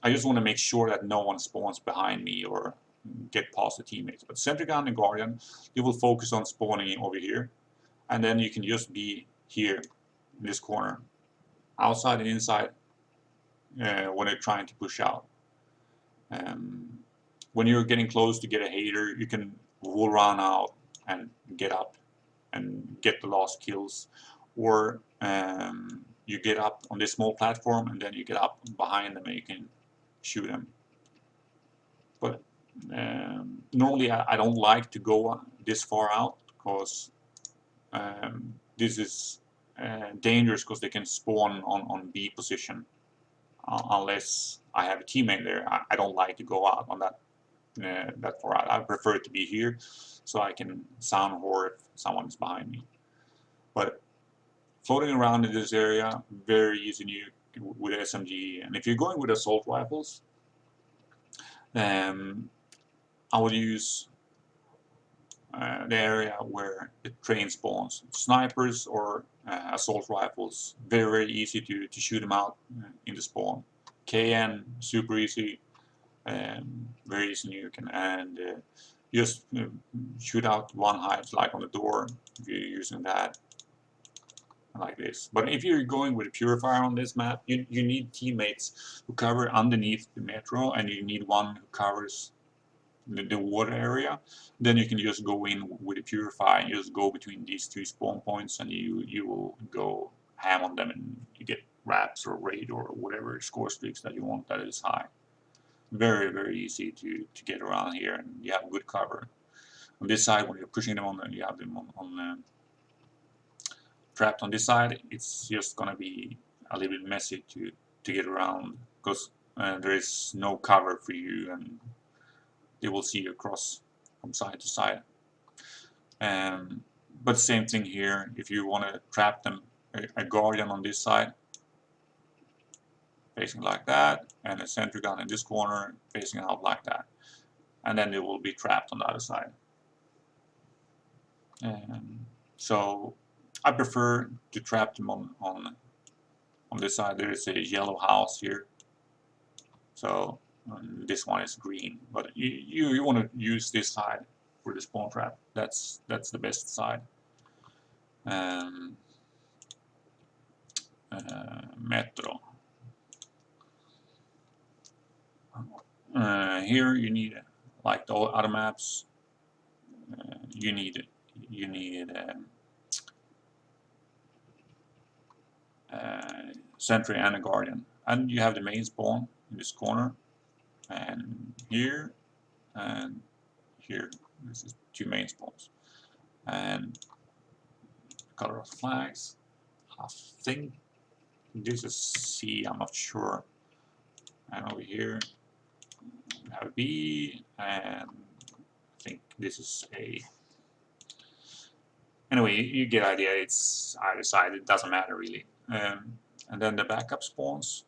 just want to make sure that no one spawns behind me or get past the teammates. But sentry gun and guardian, you will focus on spawning over here, and then you can just be here in this corner, outside and inside, when they're trying to push out. When you're getting close to get a hater, you can roll around out and get up and get the last kills, or you get up on this small platform and then you get up behind them and you can shoot them. But normally I don't like to go this far out because this is dangerous because they can spawn on B position unless I have a teammate there. I don't like to go out on that far out. I prefer to be here so I can sound horror if someone is behind me. But floating around in this area, very easy with SMG. And if you're going with assault rifles, I would use the area where the train spawns. Snipers or assault rifles, very easy to shoot them out in the spawn. KN, super easy, very easy nuke, and just shoot out one height, like on the door, if you're using that, like this. But if you're going with a purifier on this map, you need teammates who cover underneath the metro, and you need one who covers the water area. Then you can just go in with a purifier and just go between these two spawn points, and you will go ham on them, and you get wraps or raid or whatever score streaks that you want that is high. Very easy to get around here, and you have good cover. On this side, when you're pushing them on, you have them on trapped on this side. It's just gonna be a little bit messy to get around, because there is no cover for you, and they will see you across from side to side. But same thing here, if you want to trap them, a guardian on this side facing like that, and a sentry gun in this corner facing out like that, and then they will be trapped on the other side. So I prefer to trap them on this side. There is a yellow house here, so this one is green, but you want to use this side for the spawn trap. That's the best side. Metro. Here you need, like the other maps, you need sentry and a guardian, and you have the main spawn in this corner, and here and here. This is two main spawns, and color of flags. I think this is C. I'm not sure. And over here we have B, and I think this is A. Anyway, you get the idea. It's either side. It doesn't matter really. And then the backup spawns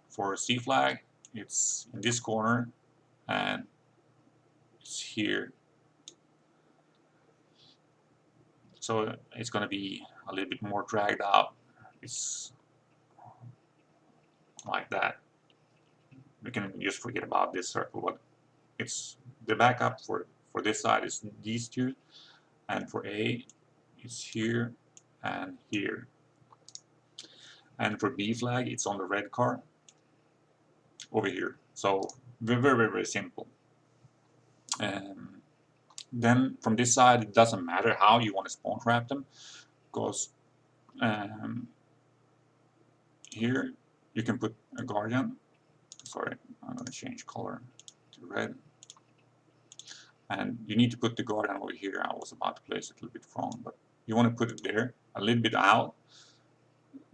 for C flag. It's in this corner, and it's here. So it's going to be a little bit more dragged out. It's like that. We can just forget about this circle, but it's the backup for this side is these two, and for A it's here and here. And for B flag, it's on the red car over here. So very simple. Then from this side, it doesn't matter how you want to spawn trap them, because here you can put a guardian. Sorry, I'm going to change color to red. And you need to put the guardian over here. I was about to place it a little bit wrong, but you want to put it there, a little bit out.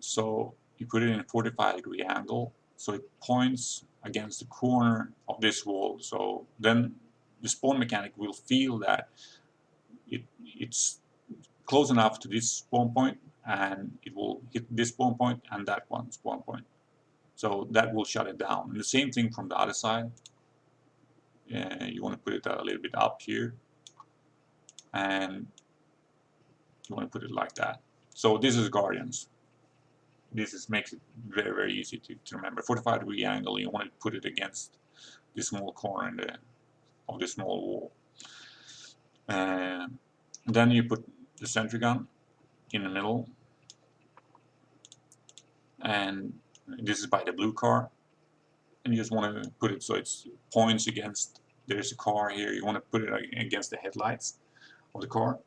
So you put it in a 45-degree angle, so it points against the corner of this wall. So then the spawn mechanic will feel that it's close enough to this spawn point, and it will hit this spawn point and that one spawn point. So that will shut it down. And the same thing from the other side. You want to put it a little bit up here, and you want to put it like that. So this is guardians. This makes it very easy to remember. 45-degree angle. You want to put it against this small corner of the small wall. And then you put the sentry gun in the middle, and this is by the blue car, and you just want to put it so it points against, there's a car here, you want to put it against the headlights of the car,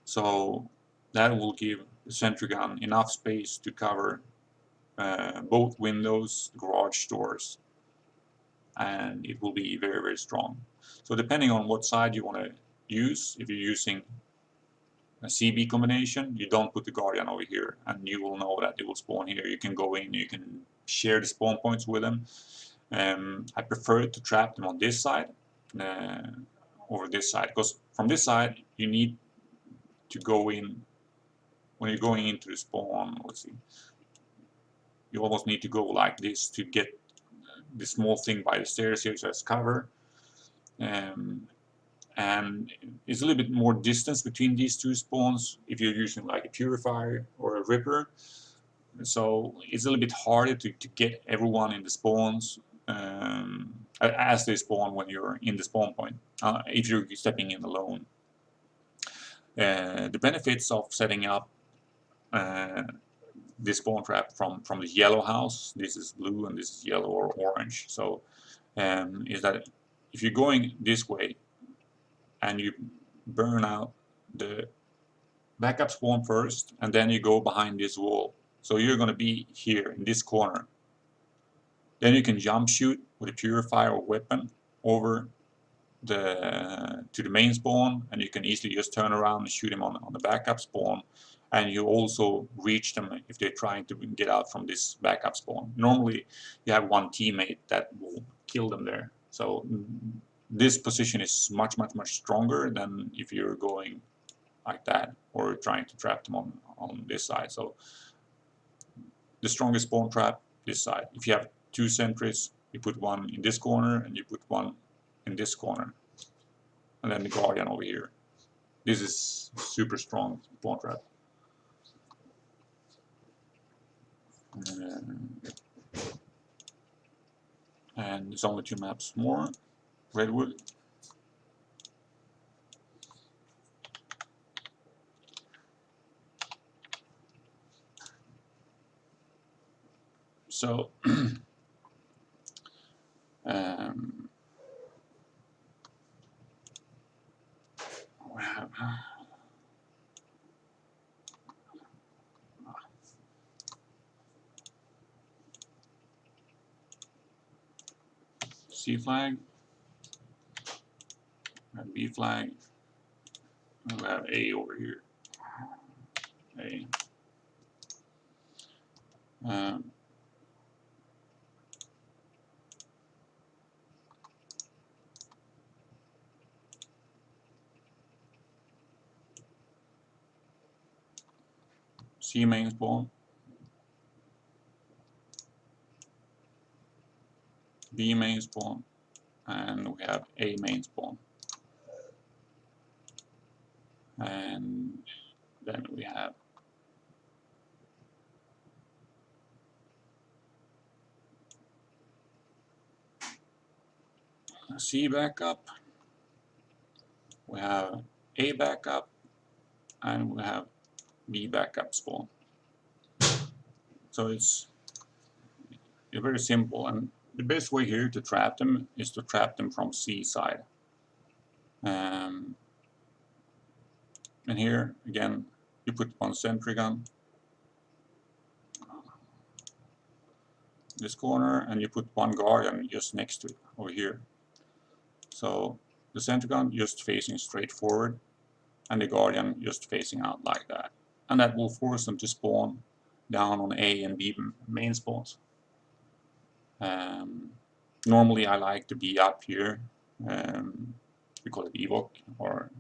so that will give the sentry gun enough space to cover both windows, garage doors, and it will be very strong. So depending on what side you want to use, if you're using a CB combination, you don't put the guardian over here, and you will know that it will spawn here. You can go in, you can share the spawn points with them. I prefer to trap them on this side over this side, because from this side you need to go in when you're going into the spawn, let's see, you almost need to go like this to get the small thing by the stairs here as cover. And it's a little bit more distance between these two spawns if you're using like a purifier or a ripper. So it's a little bit harder to get everyone in the spawns as they spawn when you're in the spawn point, if you're stepping in alone. The benefits of setting up this spawn trap from the yellow house, this is blue and this is yellow or orange, so is that if you're going this way and you burn out the backup spawn first and then you go behind this wall, so you're going to be here in this corner, then you can jump shoot with a purifier or weapon over to the main spawn, and you can easily just turn around and shoot him on the backup spawn, and you also reach them if they're trying to get out from this backup spawn. Normally you have one teammate that will kill them there, so this position is much stronger than if you're going like that or trying to trap them on this side. So the strongest spawn trap this side. If you have two sentries, you put one in this corner and you put one in this corner, and then the guardian over here. This is super strong spawn trap. And there's only 2 maps more. Redwood. So we have C flag, we have B flag, and we have A over here. A. C main spawn, B main spawn, and we have A main spawn. And then we have C backup, we have A backup, and we have B backup spawn. So it's very simple, and the best way here to trap them is to trap them from C side. And here again you put one sentry gun this corner and you put one guardian just next to it over here. So the sentry gun just facing straight forward and the guardian just facing out like that, and that will force them to spawn down on A and B main spawns. Normally I like to be up here, we call it evoc, or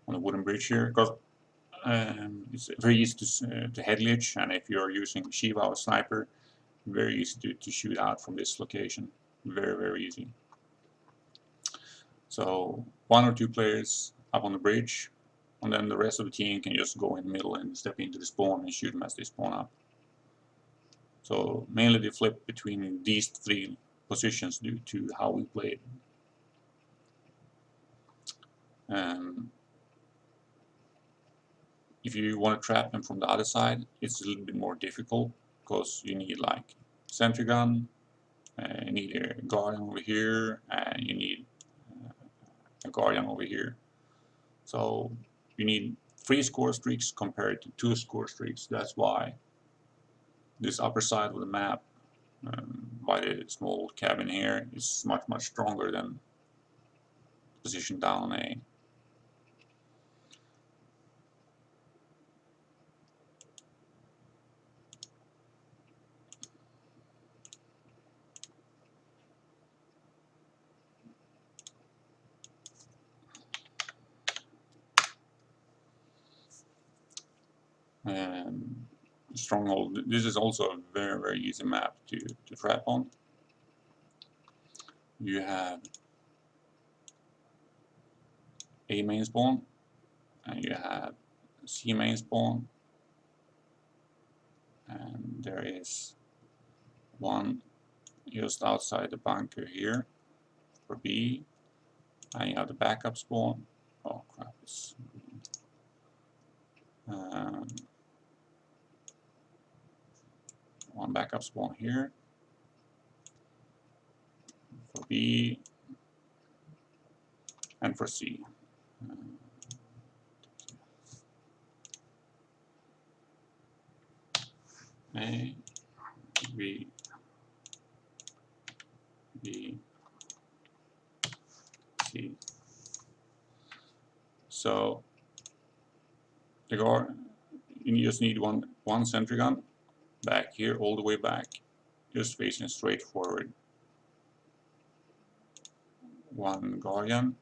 on the wooden bridge here, because it's very easy to head glitch, and if you're using Shiva or Sniper, very easy to shoot out from this location. Very easy. So 1 or 2 players up on the bridge, and then the rest of the team can just go in the middle and step into the spawn and shoot them as they spawn up. So mainly they flip between these 3 positions due to how we played. If you want to trap them from the other side, it's a little bit more difficult, because you need like sentry gun, you need a guardian over here, and you need a guardian over here. So you need 3 score streaks compared to 2 score streaks. That's why this upper side of the map, by the small cabin here, is much stronger than position down A. stronghold. This is also a very easy map to trap on. You have A main spawn, and you have C main spawn, and there is one just outside the bunker here for B, and you have the backup spawn. Oh crap, it's one backup spawn here for B and for C. A, B, B, C. So the guard, you just need one sentry gun back here, all the way back, just facing straight forward. One guardian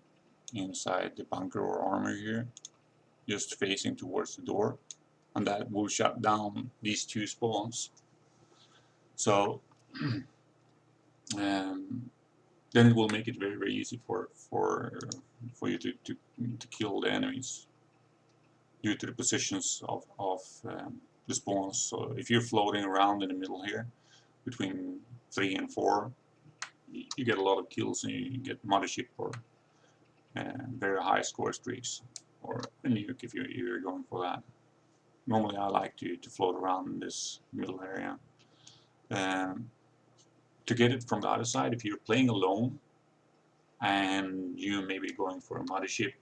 inside the bunker or armor here, just facing towards the door, and that will shut down these two spawns. So then it will make it very easy for you to kill the enemies due to the positions of the spawns. So if you're floating around in the middle here between 3 and 4, you get a lot of kills and you get mothership or very high score streaks, or a nuke if you're going for that. Normally I like to float around in this middle area. To get it from the other side, if you're playing alone and you may be going for a mothership,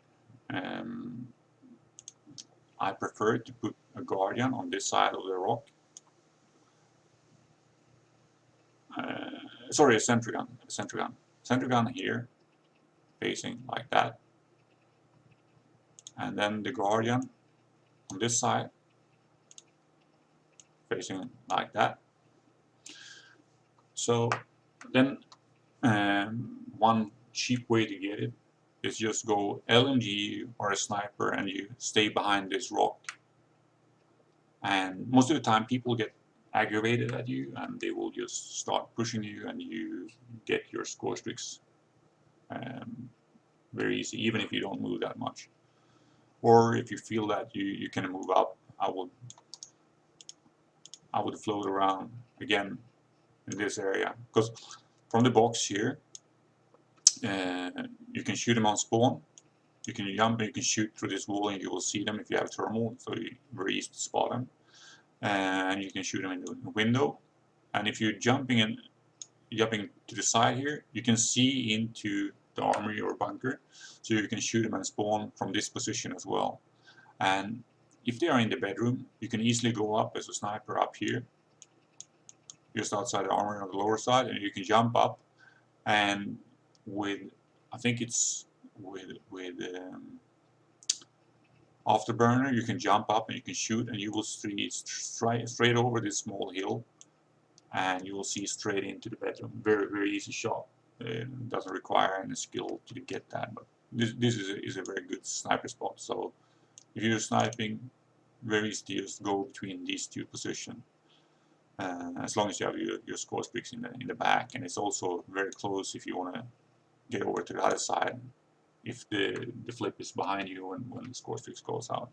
I prefer to put a guardian on this side of the rock. Sorry, a sentry gun. Sentry gun here, facing like that, and then the guardian on this side, facing like that. So then one cheap way to get it is just go LMG or a sniper and you stay behind this rock. And most of the time people get aggravated at you and they will just start pushing you and you get your score streaks very easy, even if you don't move that much. Or if you feel that you can move up, I would float around again in this area, because from the box here you can shoot them on spawn, you can jump and you can shoot through this wall and you will see them if you have a thermal, so it's very easy to spot them. And you can shoot them in the window, and if you're jumping to the side here, you can see into the armory or bunker, so you can shoot them and spawn from this position as well. And if they are in the bedroom, you can easily go up as a sniper up here, just outside the armory on the lower side, and you can jump up, and with, I think it's with afterburner, you can jump up and you can shoot, and you will see straight over this small hill, and you will see straight into the bedroom. Very easy shot. It doesn't require any skill to get that, but this is a very good sniper spot. So if you're sniping, very easy to just go between these two positions. As long as you have your score streaks in the back, and it's also very close if you want to get over to the other side, if the flip is behind you when the score streaks goes out.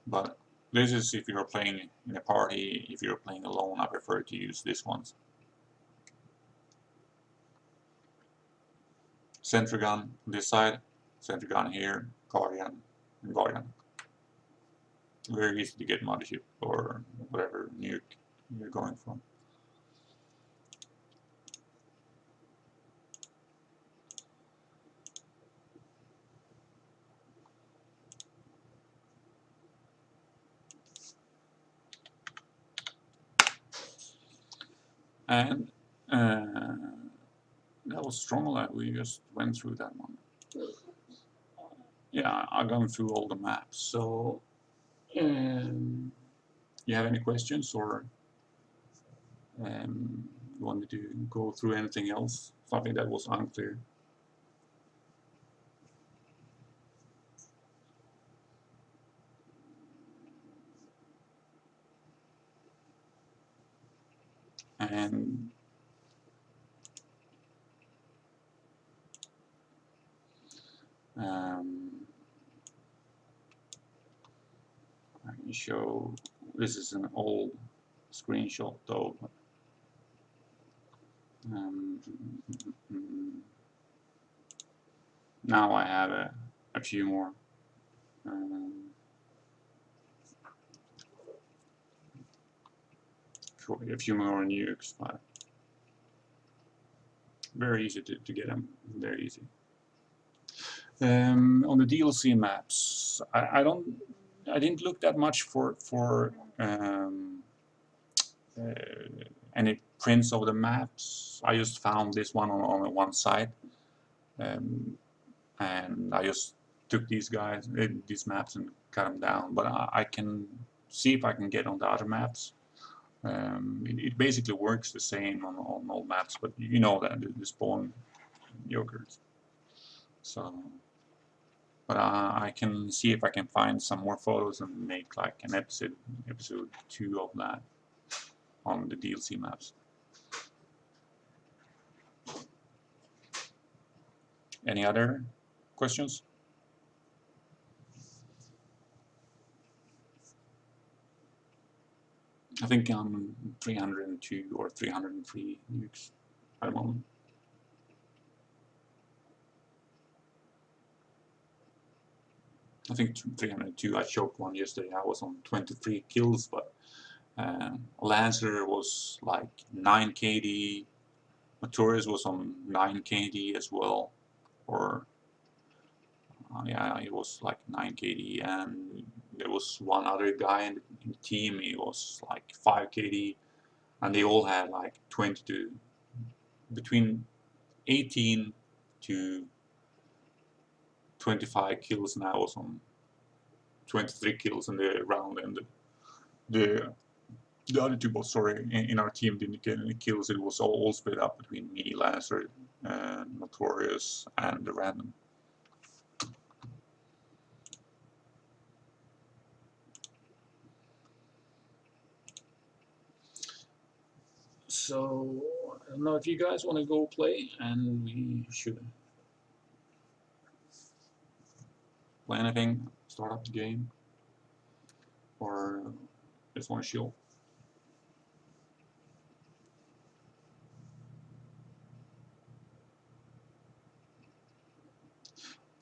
But this is if you're playing in a party. If you're playing alone, I prefer to use these ones. Sentry gun on this side, sentry gun here, guardian, and guardian. Very easy to get mothership or whatever nuke you're going for. And that was Stronghold. We just went through that one. Yeah, I've gone through all the maps. So, you have any questions, or you want me to go through anything else? Something that was unclear? and I can show. This is an old screenshot though. Now I have a few more. A few more nukes, but very easy to get them. Very easy. On the DLC maps, I didn't look that much for any prints of the maps. I just found this one on one site, and I just took these maps and cut them down. But I can see if I can get on the other maps. It basically works the same on all maps, but you know that the spawn yogurts. So, but I can see if I can find some more photos and make like an episode 2 of that on the DLC maps. Any other questions? I think I'm 302 or 303 nukes at the moment. I think 302. I choked one yesterday. I was on 23 kills, but Lancer was like 9 KD. Notorious was on 9 KD as well, or yeah, it was like 9 KD, and there was one other guy in the team. He was like 5 KD, and they all had like between 18 to 25 kills, and I was on 23 kills in the round, and the other two bots, sorry, in our team didn't get any kills. It was all split up between me, Lancer, Notorious, and the random. So, I don't know if you guys want to go play, and we should play anything, start up the game, or just want to chill.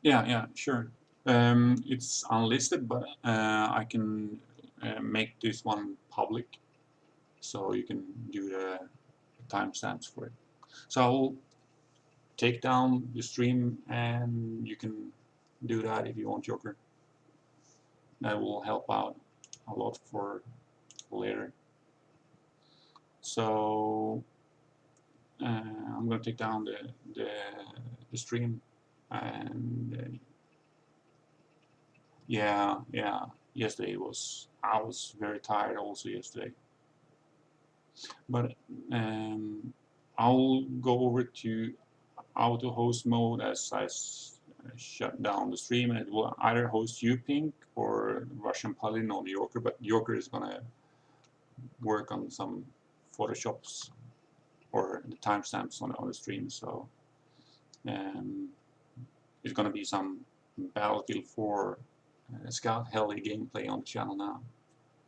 Yeah, sure. It's unlisted, but I can make this one public, so you can do the timestamps for it. So I'll take down the stream, and you can do that if you want, Joker. That will help out a lot for later. So I'm going to take down the stream, and yeah, yesterday I was very tired also yesterday, but I'll go over to auto host mode as I shut down the stream, and it will either host you, Pink, or Russian Paladin or the Yorker, but Yorker is gonna work on some photoshops or the timestamps on the stream, so it's gonna be some Battlefield 4 Scout Heli gameplay on the channel now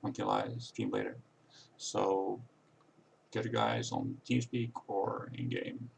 until I stream later. So get you guys on TeamSpeak or in game.